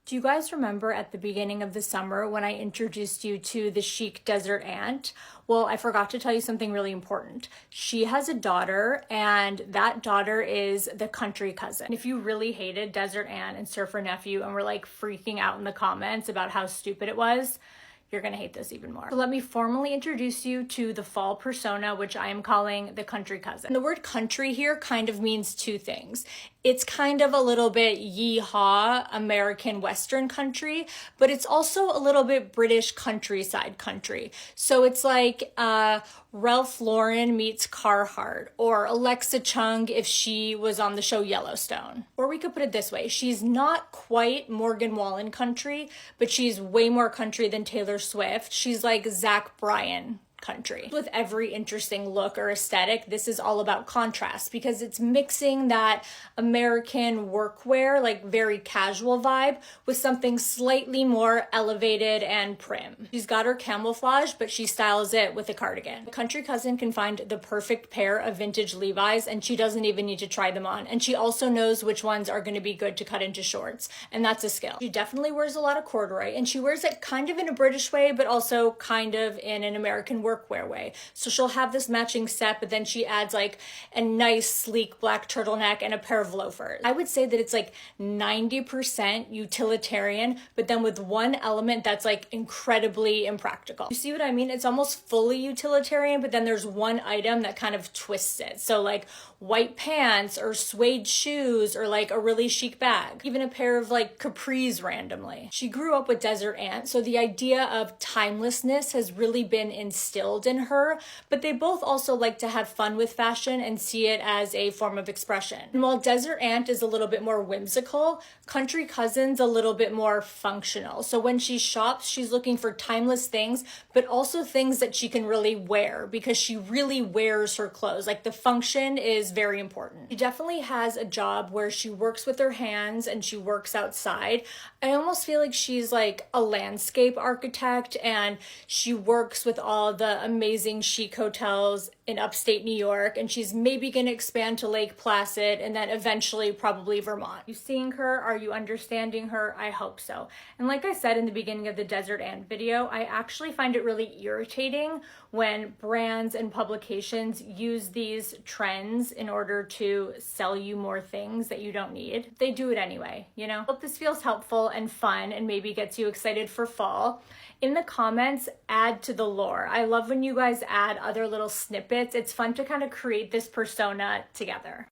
Do you guys remember at the beginning of the summer when I introduced you to the chic desert ant? Well, I forgot to tell you something really important. She has a daughter, and that daughter is the country cousin. If you really hated Desert Ant and Surfer Nephew and were like freaking out in the comments about how stupid it was, you're gonna hate this even more. So let me formally introduce you to the fall persona, which I am calling the country cousin. And the word country here kind of means two things. It's kind of a little bit yeehaw American Western country, but it's also a little bit British countryside country. So it's like Ralph Lauren meets Carhartt, or Alexa Chung if she was on the show Yellowstone. Or we could put it this way, she's not quite Morgan Wallen country, but she's way more country than Taylor Swift. She's like Zach Bryan country. With every interesting look or aesthetic, this is all about contrast because it's mixing that American workwear, like very casual vibe, with something slightly more elevated and prim. She's got her camouflage, but she styles it with a cardigan. The country cousin can find the perfect pair of vintage Levi's and she doesn't even need to try them on. And she also knows which ones are going to be good to cut into shorts. And that's a skill. She definitely wears a lot of corduroy, and she wears it kind of in a British way, but also kind of in an American workwear way. So she'll have this matching set, but then she adds like a nice sleek black turtleneck and a pair of loafers. I would say that it's like 90% utilitarian, but then with one element that's like incredibly impractical. You see what I mean? It's almost fully utilitarian, but then there's one item that kind of twists it. So like white pants or suede shoes or like a really chic bag, even a pair of like capris randomly. She grew up with Desert Ant, so the idea of timelessness has really been instilled in her, but they both also like to have fun with fashion and see it as a form of expression. And while Desert Ant is a little bit more whimsical, Country Cousin's a little bit more functional. So when she shops, she's looking for timeless things, but also things that she can really wear because she really wears her clothes. Like the function is very important. She definitely has a job where she works with her hands and she works outside. I almost feel like she's like a landscape architect, and she works with all the amazing chic hotels in upstate New York, and she's maybe going to expand to Lake Placid and then eventually probably Vermont. You seeing her? Are you understanding her? I hope so. And like I said in the beginning of the Desert Ant video, I actually find it really irritating when brands and publications use these trends in order to sell you more things that you don't need. They do it anyway, you know? Hope this feels helpful and fun and maybe gets you excited for fall. In the comments, add to the lore. I love when you guys add other little snippets. It's fun to kind of create this persona together.